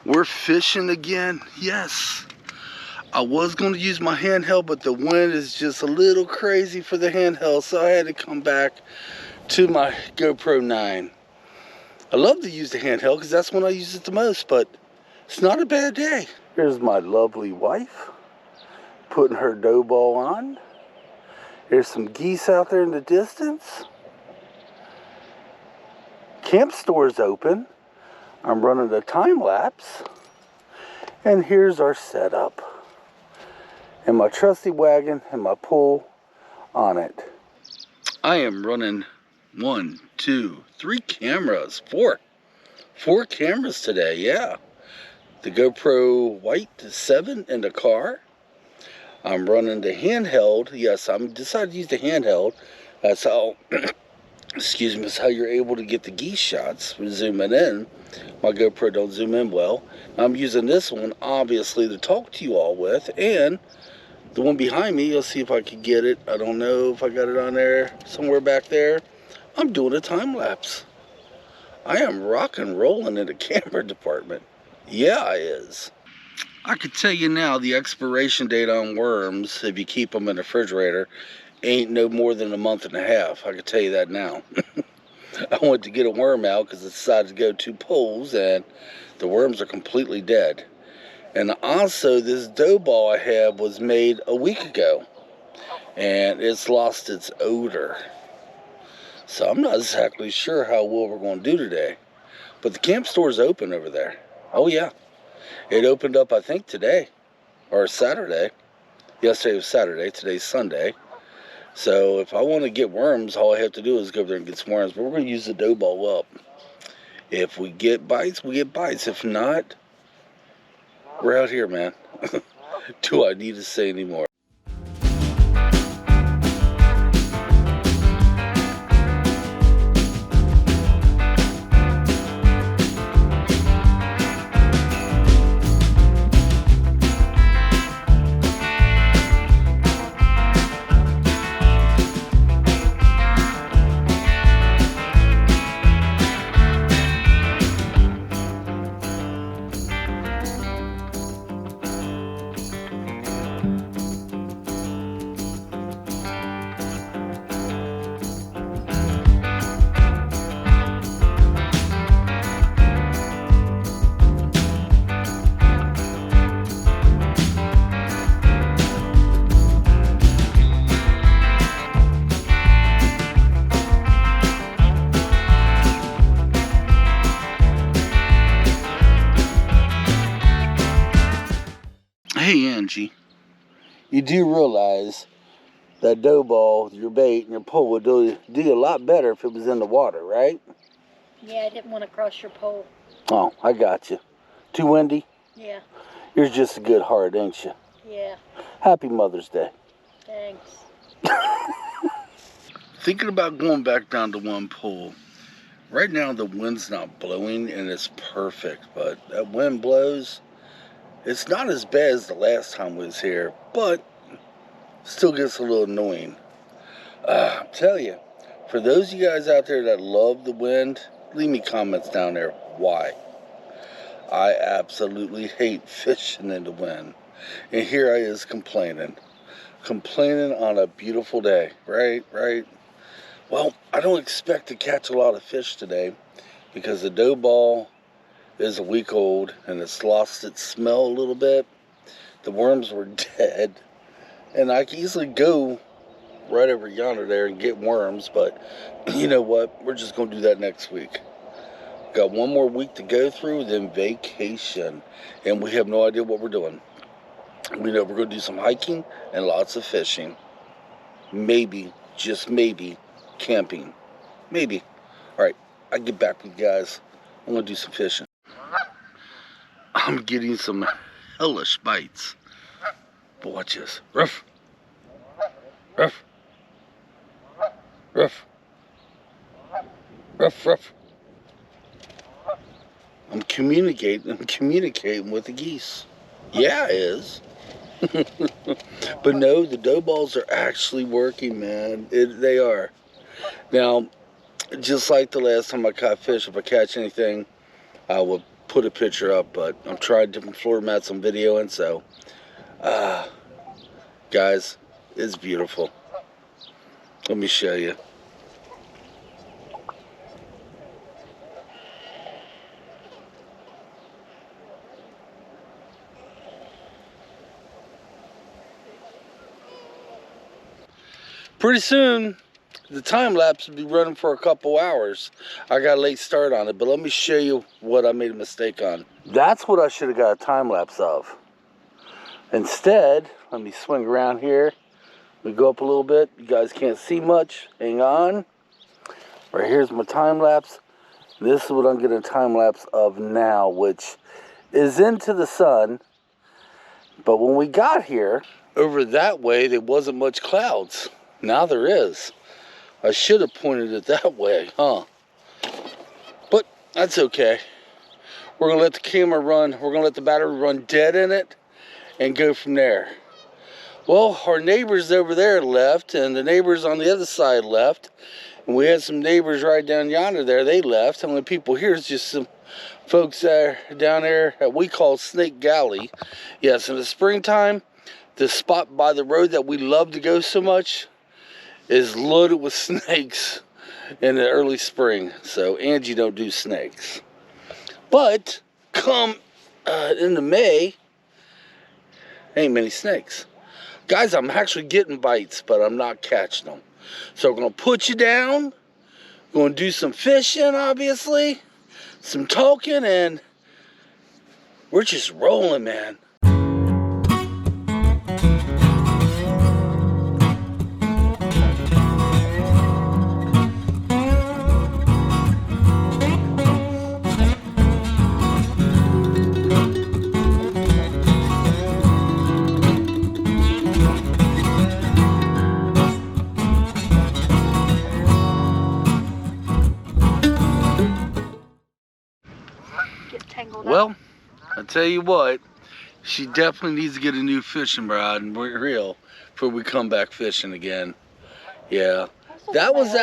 We're fishing again. Yes. I was going to use my handheld, but the wind is just a little crazy for the handheld, so I had to come back to my GoPro 9. I love to use the handheld because that's when I use it the most, but it's not a bad day. Here's my lovely wife putting her dough ball on. There's some geese out there in the distance. Camp store's open. I'm running a time lapse. And here's our setup. And my trusty wagon and my pole on it. I am running 1, 2, 3 cameras. Four cameras today, yeah. The GoPro White 7 in the car. I'm running the handheld. Yes, I'm decided to use the handheld. That's how, excuse me, that's how you're able to get the geese shots. We're zooming in. My GoPro don't zoom in well. I'm using this one, obviously, to talk to you all with. And the one behind me, let's see if I can get it. I don't know if I got it on there. Somewhere back there. I'm doing a time lapse. I am rock and rolling in the camera department. Yeah, I is. I could tell you now the expiration date on worms, if you keep them in the refrigerator, ain't no more than a month and a half. I could tell you that now. I went to get a worm out because I decided to go 2 poles and the worms are completely dead. And also this dough ball I have was made a week ago and it's lost its odor. So I'm not exactly sure how well we're going to do today. But the camp store's open over there. Oh yeah. It opened up, I think, today, or Saturday. Yesterday was Saturday, today's Sunday. So if I want to get worms, all I have to do is go over there and get some worms. But we're going to use the dough ball up. If we get bites, we get bites. If not, we're out here, man. Do I need to say any more? Hey Angie, you do realize that dough ball, your bait, and your pole would do a lot better if it was in the water, right? Yeah, I didn't want to cross your pole. Oh, I got you. Too windy? Yeah. You're just a good heart, ain't you? Yeah. Happy Mother's Day. Thanks. Thinking about going back down to 1 pole. Right now the wind's not blowing and it's perfect, but that wind blows. It's not as bad as the last time we was here, but still gets a little annoying. I tell you, for those of you guys out there that love the wind, leave me comments down there. Why? I absolutely hate fishing in the wind. And here I is complaining. Complaining on a beautiful day, right? Well, I don't expect to catch a lot of fish today because the dough ball is a week old and it's lost its smell a little bit. The worms were dead and I can easily go right over yonder there and get worms, but you know what, we're just going to do that next week. Got 1 more week to go through, then vacation, and we have no idea what we're doing. We know we're going to do some hiking and lots of fishing, maybe, just maybe, camping, maybe. All right, I'll get back with you guys. I'm going to do some fishing. I'm getting some hellish bites. But watch this. Ruff. Ruff. Ruff. Ruff, ruff. I'm communicating with the geese. Yeah, it is. But no, the dough balls are actually working, man. They are. Now, just like the last time I caught fish, if I catch anything, I would put a picture up, but I'm trying different floor mats on video, and so guys, it's beautiful. Let me show you. Pretty soon, the time lapse will be running for a couple hours. I got a late start on it, but let me show you what I made a mistake on. That's what I should have got a time lapse of. Instead, let me swing around here. We go up a little bit. You guys can't see much. Hang on. Right here's my time lapse. This is what I'm getting a time lapse of now, which is into the sun. But when we got here, over that way, there wasn't much clouds. Now there is. I should have pointed it that way, huh? But that's okay. We're gonna let the camera run. We're gonna let the battery run dead in it and go from there. Well, our neighbors over there left, and the neighbors on the other side left. And we had some neighbors right down yonder there. They left. The only people here is just some folks down there that we call Snake Galley. Yes, in the springtime, the spot by the road that we love to go so much is loaded with snakes in the early spring. So Angie don't do snakes. But come into May, ain't many snakes. Guys, I'm actually getting bites, but I'm not catching them. So we're gonna put you down, gonna do some fishing, obviously, some talking, and we're just rolling, man. Well, I tell you what, she definitely needs to get a new fishing rod and reel before we come back fishing again. Yeah, that was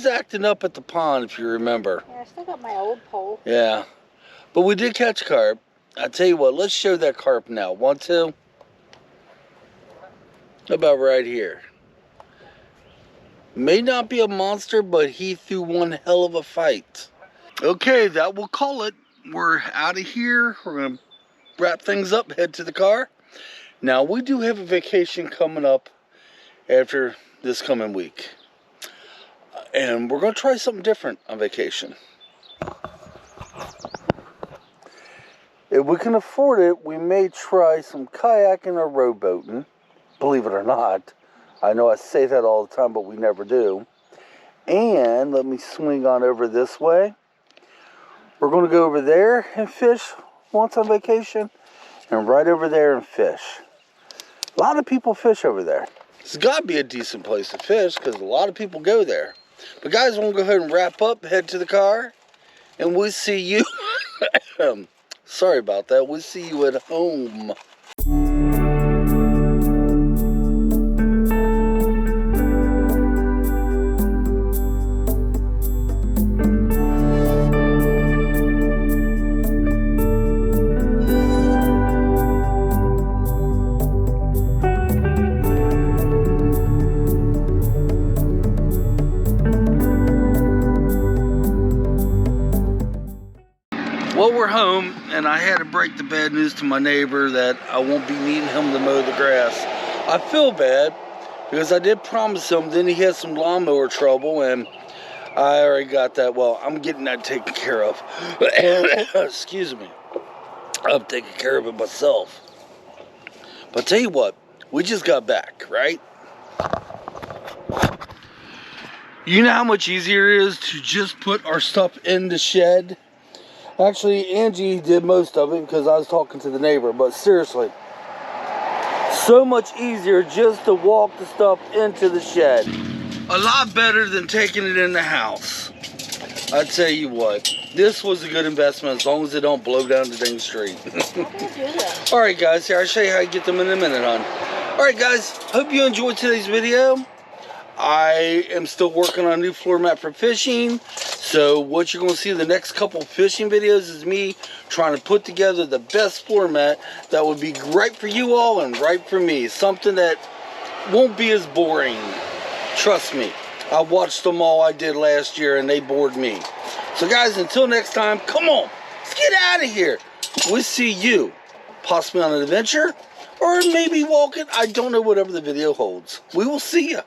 acting up at the pond, if you remember. Yeah, I still got my old pole. Yeah, but we did catch carp. I tell you what, let's show that carp now. Want to? About right here. May not be a monster, but he threw one hell of a fight. Okay, that will call it. We're out of here. We're going to wrap things up, head to the car. Now, we do have a vacation coming up after this coming week. And we're going to try something different on vacation. If we can afford it, we may try some kayaking or rowboating. Believe it or not. I know I say that all the time, but we never do. And let me swing on over this way. We're going to go over there and fish once on vacation, and right over there and fish. A lot of people fish over there. It's got to be a decent place to fish because a lot of people go there. But guys, we'll go ahead and wrap up, head to the car, and we'll see you. Sorry about that. We'll see you at home. Well, we're home, and I had to break the bad news to my neighbor that I won't be needing him to mow the grass. I feel bad because I did promise him. Then he had some lawnmower trouble, and I already got that. Well, I'm getting that taken care of. Excuse me. I'm taking care of it myself. But tell you what, we just got back, right? You know how much easier it is to just put our stuff in the shed? Actually, Angie did most of it because I was talking to the neighbor, but seriously, so much easier just to walk the stuff into the shed. A lot better than taking it in the house. I tell you what, this was a good investment as long as it don't blow down the dang street. How do you do that? Alright guys, here I'll show you how you get them in a minute, hon. Alright guys, hope you enjoyed today's video. I am still working on a new floor mat for fishing. So what you're going to see in the next couple fishing videos is me trying to put together the best format that would be right for you all and right for me. Something that won't be as boring. Trust me. I watched them all I did last year and they bored me. So guys, until next time, come on. Let's get out of here. We'll see you possibly on an adventure or maybe walking. I don't know, whatever the video holds. We will see you.